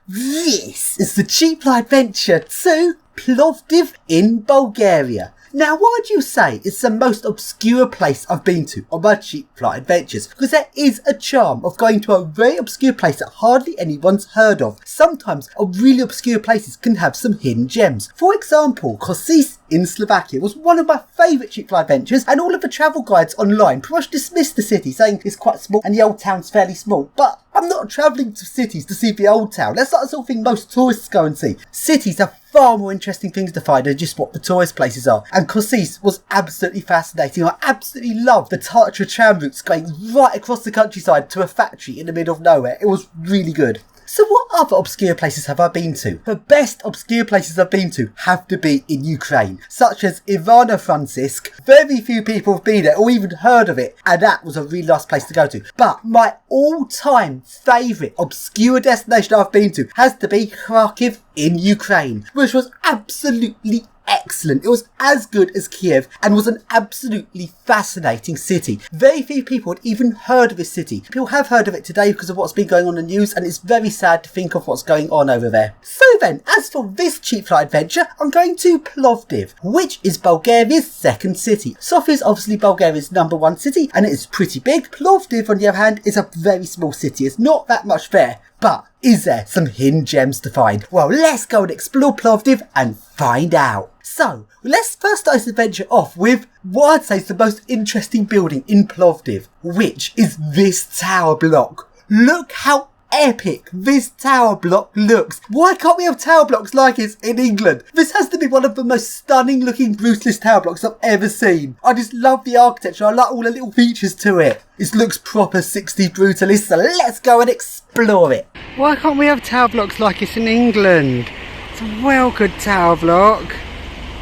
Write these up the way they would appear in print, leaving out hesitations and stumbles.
This is the Cheap Fly Adventure to Plovdiv in Bulgaria. Now, why do you say it's the most obscure place I've been to on my Cheap Fly Adventures? Because there is a charm of going to a very obscure place that hardly anyone's heard of. Sometimes really obscure places can have some hidden gems. For example, Košice in Slovakia was one of my favourite Cheap Fly Adventures, and all of the travel guides online pretty much dismissed the city, saying it's quite small and the old town's fairly small. But I'm not travelling to cities to see the old town. That's not the sort of thing most tourists go and see. Cities are far more interesting things to find than just what the tourist places are. And Košice was absolutely fascinating. I absolutely loved the Tatra tram routes going right across the countryside to a factory in the middle of nowhere. It was really good. So what other obscure places have I been to? The best obscure places I've been to have to be in Ukraine, such as Ivano-Frankivsk. Very few people have been there or even heard of it, and that was a really nice place to go to. But my all-time favourite obscure destination I've been to has to be Kharkiv in Ukraine, which was absolutely excellent. It was as good as Kiev and was an absolutely fascinating city. Very few people had even heard of this city. People have heard of it today because of what's been going on in the news, and it's very sad to think of what's going on over there. So then, as for this Cheap Fly Adventure, I'm going to Plovdiv, which is Bulgaria's second city. Sofia is obviously Bulgaria's #1 city, and it is pretty big. Plovdiv, on the other hand, is a very small city. It's not that much there. But is there some hidden gems to find? Well, let's go and explore Plovdiv and find out. So, let's first start this adventure off with what I'd say is the most interesting building in Plovdiv, which is this tower block. Look how epic this tower block looks. Why can't we have tower blocks like this in England? This has to be one of the most stunning looking brutalist tower blocks I've ever seen. I just love the architecture. I like all the little features to it. It looks proper 60s brutalist, so let's go and explore it. Why can't we have tower blocks like this in England? It's a well good tower block.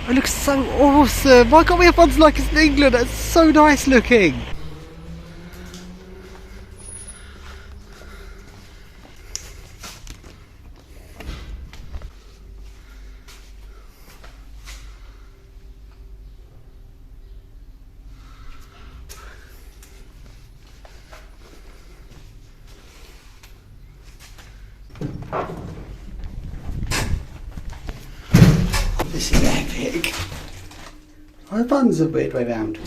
It looks so awesome. Why can't we have ones like this in England? That's so nice looking. This is epic. Oh, the buttons are a weird way round.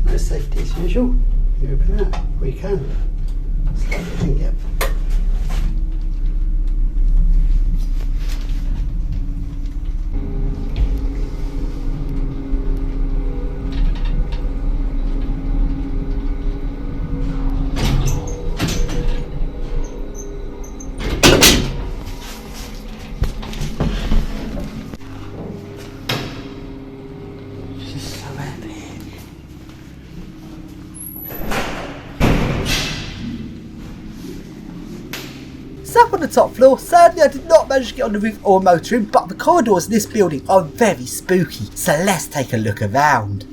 No safety as usual. You open that where you can. Slide it in, yep. So up on the top floor, sadly I did not manage to get on the roof or motor room, but the corridors in this building are very spooky, so let's take a look around.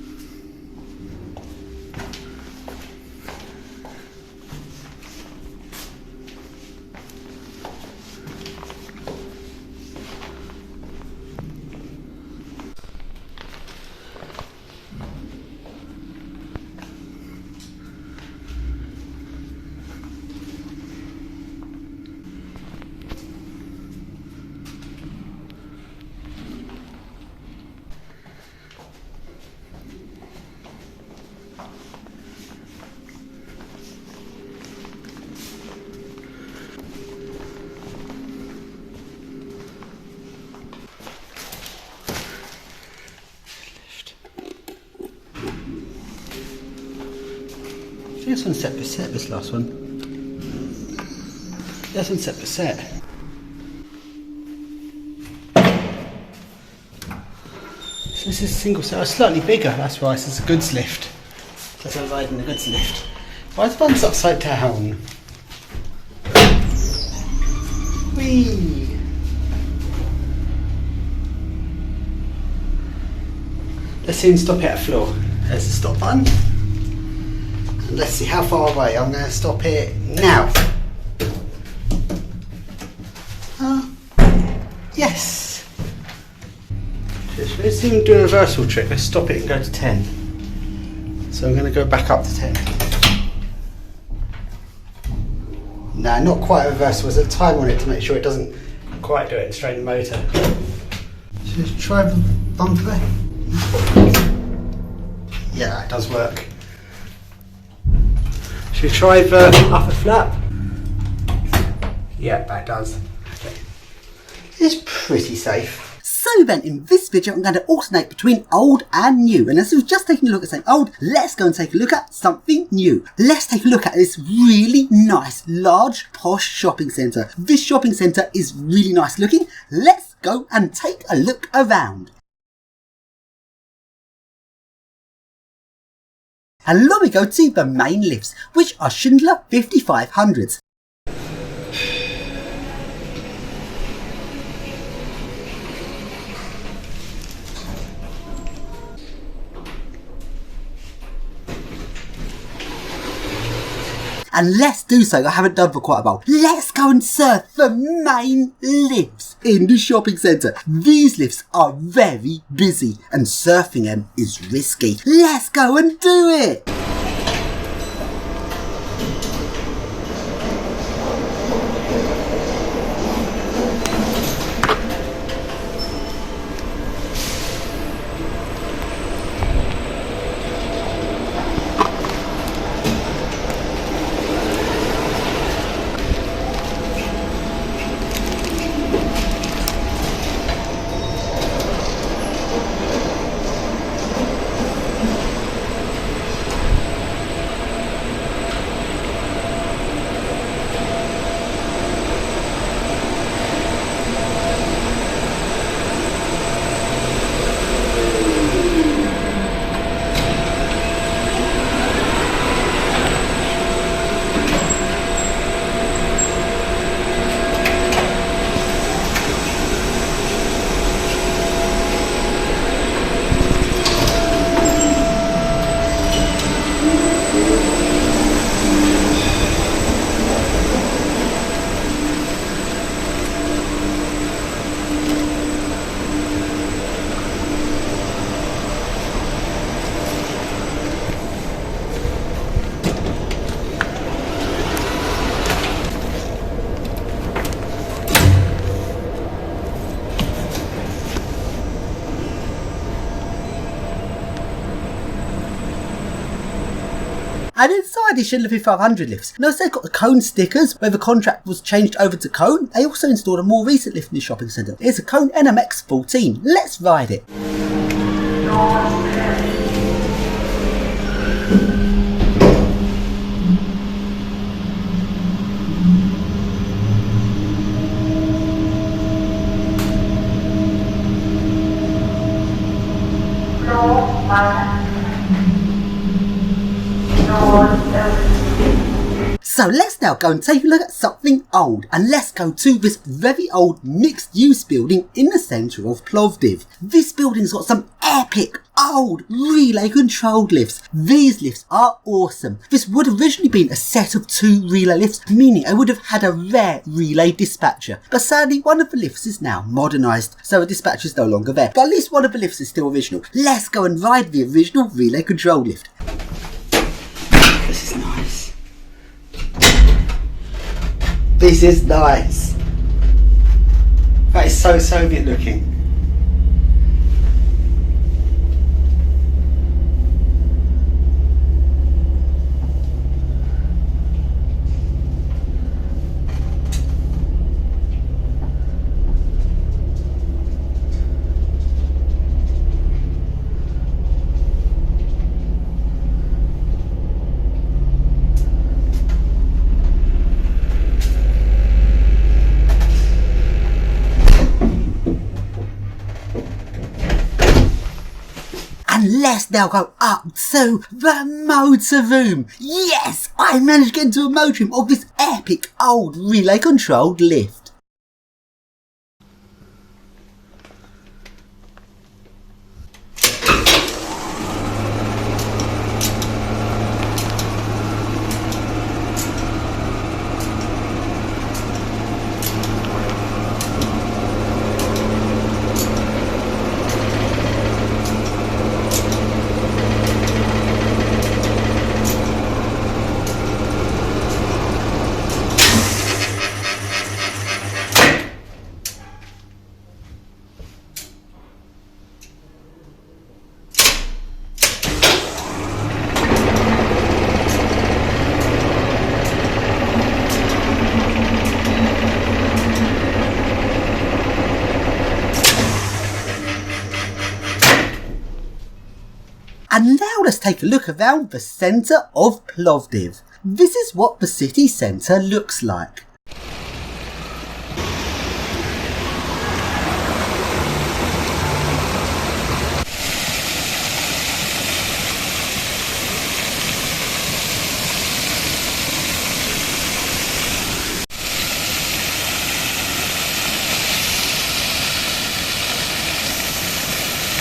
This one's set for set, this last one. This one's set for set. So this is a single set, it's slightly bigger, that's why this is a goods lift. That's why I'm riding the goods lift. Why is the one's upside down? Whee! Let's soon stop it at a floor. There's the stop button. And let's see how far away. I'm going to stop it now. Yes! Let's even do a reversal trick. Let's stop it and go to 10. So I'm going to go back up to 10. No, not quite a reversal. There's a time on it to make sure it doesn't quite do it and strain the motor. So let's try the bumper. Yeah, it does work. Should we try the upper flap? Yeah, that does. Okay. It's pretty safe. So then, in this video, I'm going to alternate between old and new. And as we've just taken a look at something old, let's go and take a look at something new. Let's take a look at this really nice, large, posh shopping centre. This shopping centre is really nice looking. Let's go and take a look around. And then we go to the main lifts, which are Schindler 5500s. And let's do so, I haven't done for quite a while. Let's go and surf the main lifts in the shopping centre. These lifts are very busy and surfing them is risky. Let's go and do it! And inside the Schindler 5500 lifts, notice they've got the cone stickers where the contract was changed over to cone. They also installed a more recent lift in the shopping centre. It's a Cone NMX 14. Let's ride it. So let's now go and take a look at something old, and let's go to this very old mixed-use building in the centre of Plovdiv. This building's got some epic old relay-controlled lifts. These lifts are awesome. This would have originally been a set of 2 relay lifts, meaning I would have had a rare relay dispatcher. But sadly, one of the lifts is now modernised, so a dispatcher is no longer there. But at least one of the lifts is still original. Let's go and ride the original relay-controlled lift. This is nice. This is nice. That is so Soviet looking. And let's now go up to the motor room. Yes, I managed to get into a motor room of this epic old relay controlled lift. And now let's take a look around the centre of Plovdiv. This is what the city centre looks like.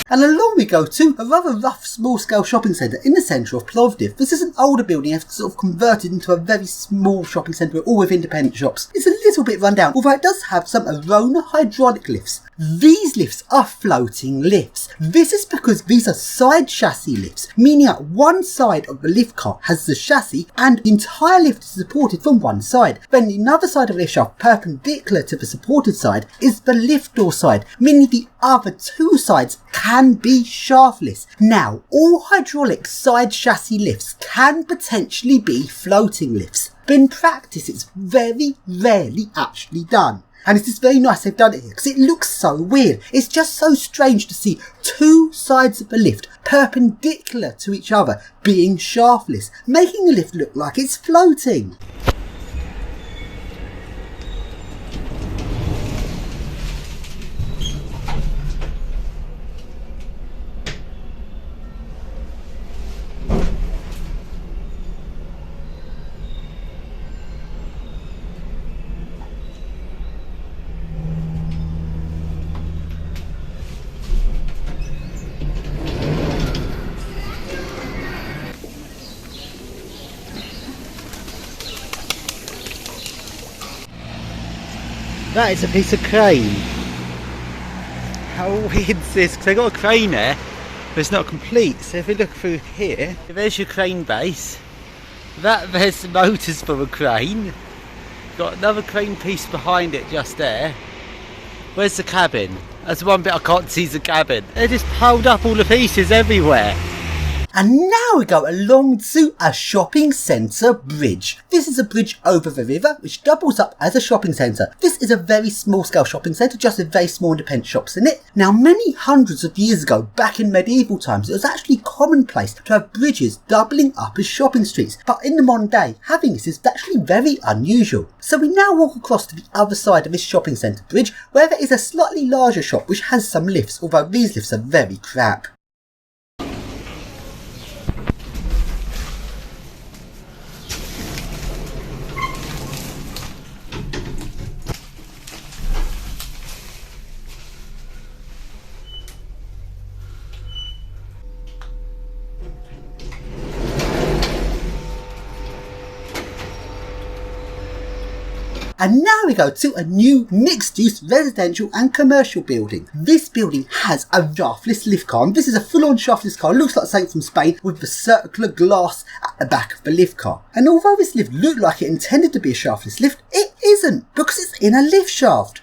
And along we go to a rather rough small-scale shopping centre in the centre of Plovdiv. This is an older building that's sort of converted into a very small shopping centre all with independent shops. It's a little bit run down, although it does have some Arona hydraulic lifts. These lifts are floating lifts. This is because these are side chassis lifts, meaning that one side of the lift car has the chassis and the entire lift is supported from one side. Then another side of the lift shaft perpendicular to the supported side is the lift door side, meaning the other two sides can be shaftless. Now, all hydraulic side chassis lifts can potentially be floating lifts, but in practice it's very rarely actually done. And it's just very nice they've done it here because it looks so weird. It's just so strange to see two sides of the lift perpendicular to each other being shaftless, making the lift look like it's floating. That is a piece of crane. How weird is this? Because they got a crane there, but it's not complete. So if we look through here, there's your crane base. There's the motors for a crane. Got another crane piece behind it just there. Where's the cabin? That's the one bit I can't see, is the cabin. They just piled up all the pieces everywhere. And now we go along to a shopping centre bridge. This is a bridge over the river which doubles up as a shopping centre. This is a very small scale shopping centre just with very small independent shops in it. Now many hundreds of years ago, back in medieval times, it was actually commonplace to have bridges doubling up as shopping streets. But in the modern day, having this is actually very unusual. So we now walk across to the other side of this shopping centre bridge where there is a slightly larger shop which has some lifts, although these lifts are very crap. And now we go to a new mixed-use residential and commercial building. This building has a shaftless lift car, and this is a full-on shaftless car. It looks like something from Spain with the circular glass at the back of the lift car. And although this lift looked like it intended to be a shaftless lift, it isn't, because it's in a lift shaft.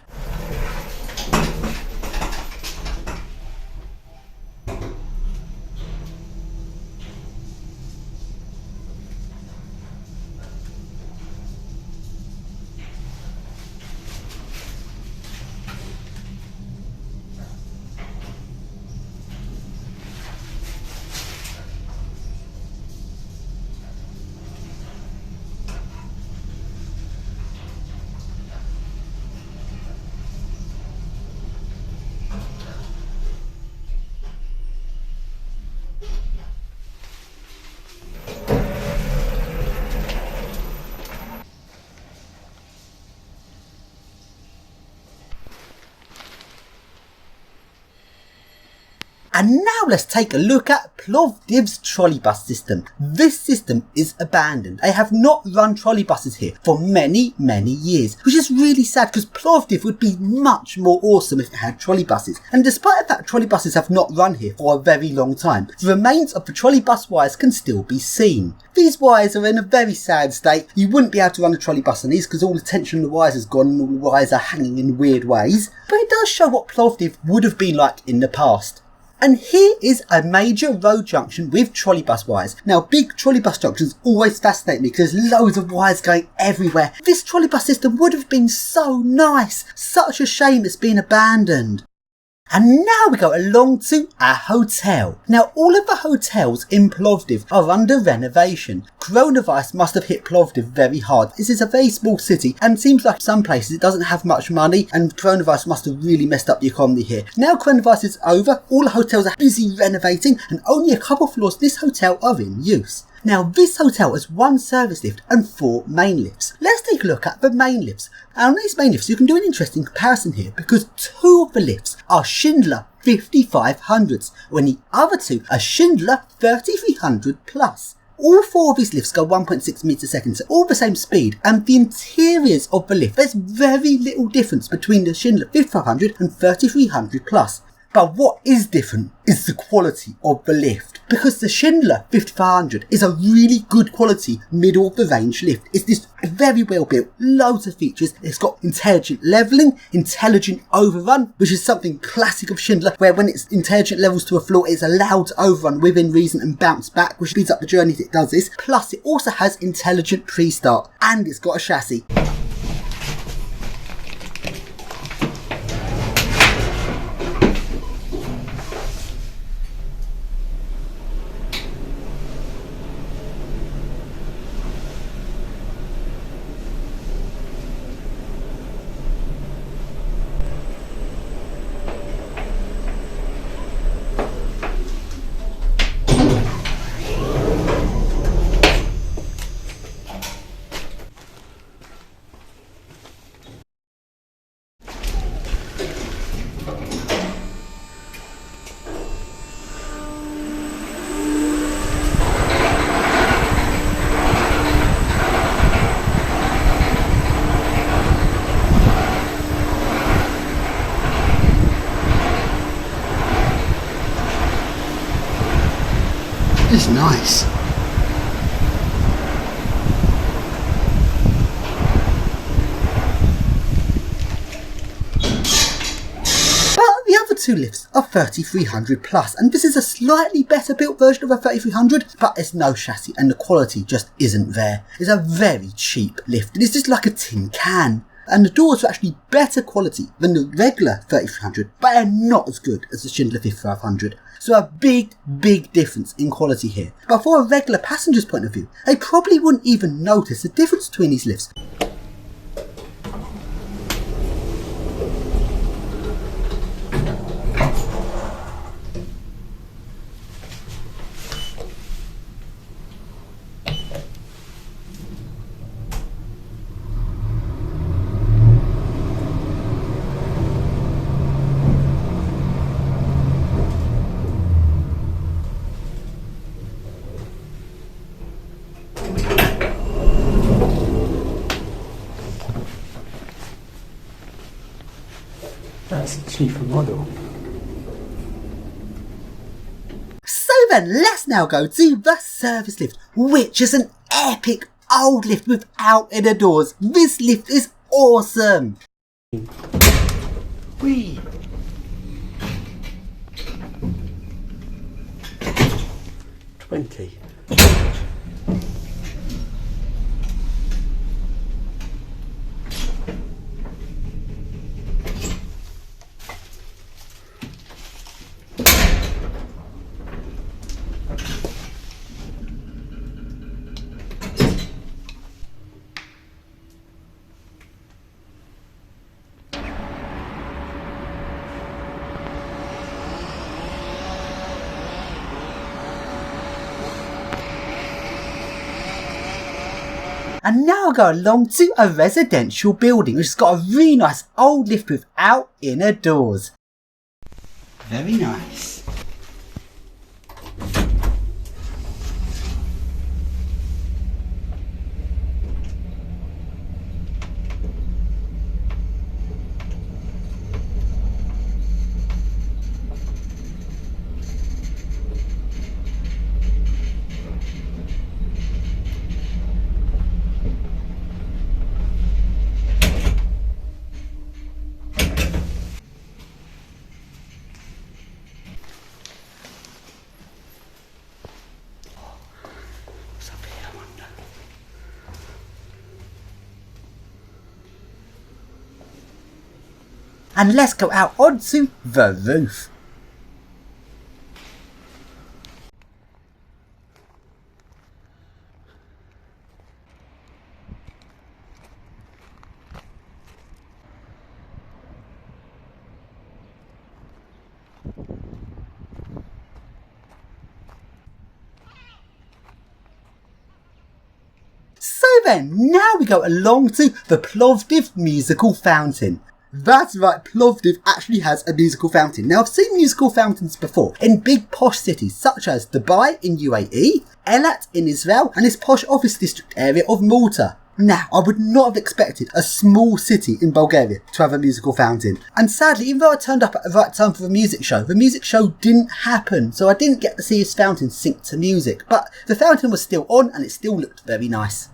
And now let's take a look at Plovdiv's trolleybus system. This system is abandoned. They have not run trolleybuses here for many years, which is really sad because Plovdiv would be much more awesome if it had trolleybuses. And despite the fact trolleybuses have not run here for a very long time, the remains of the trolleybus wires can still be seen. These wires are in a very sad state. You wouldn't be able to run a trolleybus on these because all the tension on the wires has gone and all the wires are hanging in weird ways. But it does show what Plovdiv would have been like in the past. And here is a major road junction with trolleybus wires. Now, big trolleybus junctions always fascinate me because there's loads of wires going everywhere. This trolleybus system would have been so nice. Such a shame it's been abandoned. And now we go along to a hotel. Now all of the hotels in Plovdiv are under renovation. Coronavirus must have hit Plovdiv very hard. This is a very small city and it seems like some places it doesn't have much money and coronavirus must have really messed up the economy here. Now coronavirus is over, all the hotels are busy renovating and only a couple floors of this hotel are in use. Now this hotel has 1 service lift and 4 main lifts. Let's take a look at the main lifts. And on these main lifts you can do an interesting comparison here because 2 of the lifts are Schindler 5500s when the other 2 are Schindler 3300 plus. All 4 of these lifts go 1.6 meters a second, so all the same speed, and the interiors of the lift, there's very little difference between the Schindler 5500 and 3300 plus. But what is different is the quality of the lift. Because the Schindler 5500 is a really good quality middle of the range lift. It's just very well built, loads of features. It's got intelligent levelling, intelligent overrun, which is something classic of Schindler, where when it's intelligent levels to a floor, it's allowed to overrun within reason and bounce back, which speeds up the journey if it does this. Plus it also has intelligent pre-start and it's got a chassis. It's nice. But the other 2 lifts are 3300 plus, and this is a slightly better built version of a 3300, but it's no chassis and the quality just isn't there. It's a very cheap lift. It's just like a tin can. And the doors are actually better quality than the regular 3300, but they're not as good as the Schindler 5500. So a big difference in quality here. But for a regular passenger's point of view, they probably wouldn't even notice the difference between these lifts. That's a cheaper model. So then, let's now go to the service lift, which is an epic old lift without inner doors. This lift is awesome. Whee! 20. And now I go along to a residential building which has got a really nice old lift without inner doors. Very nice. And let's go out onto the roof. So then, now we go along to the Plovdiv musical fountain. That's right, Plovdiv actually has a musical fountain. Now, I've seen musical fountains before in big posh cities such as Dubai in UAE, Eilat in Israel, and this posh office district area of Malta. Now, I would not have expected a small city in Bulgaria to have a musical fountain. And sadly, even though I turned up at the right time for the music show didn't happen, so I didn't get to see this fountain sync to music. But the fountain was still on and it still looked very nice.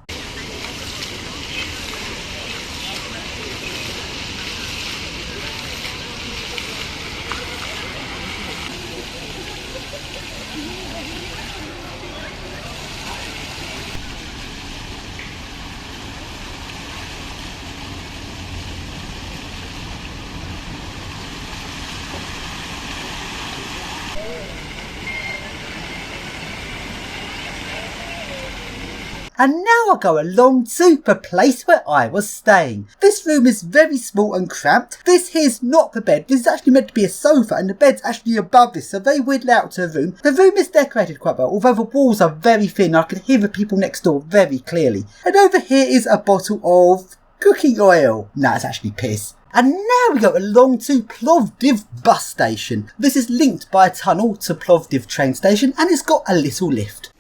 And now I go along to the place where I was staying. This room is very small and cramped. This here's not the bed. This is actually meant to be a sofa and the bed's actually above this, so very weird layout to the room. The room is decorated quite well, although the walls are very thin. I can hear the people next door very clearly. And over here is a bottle of cooking oil. No, it's actually piss. And now we go along to Plovdiv bus station. This is linked by a tunnel to Plovdiv train station and it's got a little lift.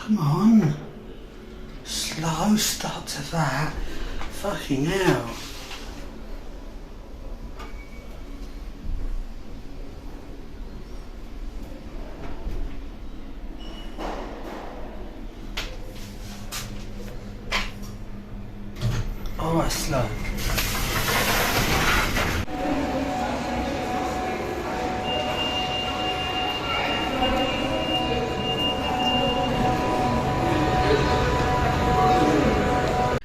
Come on. Slow start to that. Fucking hell. Alright, slow.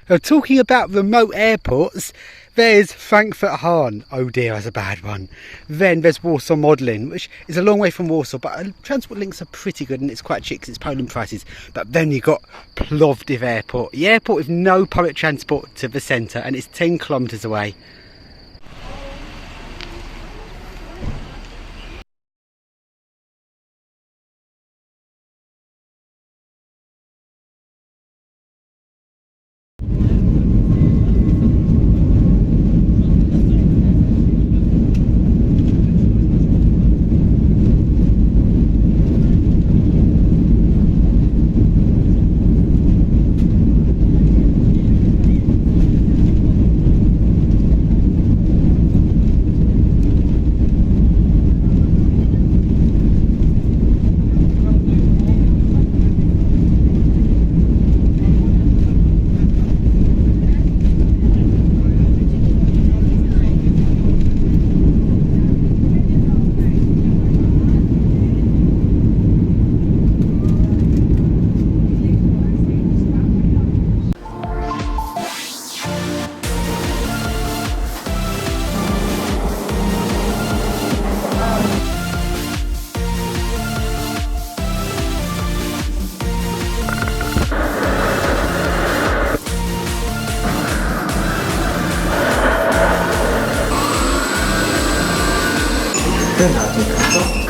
Now, talking about remote airports, there's Frankfurt Hahn. Oh dear, that's a bad one. Then there's Warsaw Modlin, which is a long way from Warsaw, but transport links are pretty good and it's quite cheap because it's Poland prices. But then you've got Plovdiv Airport, the airport with no public transport to the centre, and it's 10 kilometres away. Then I did that.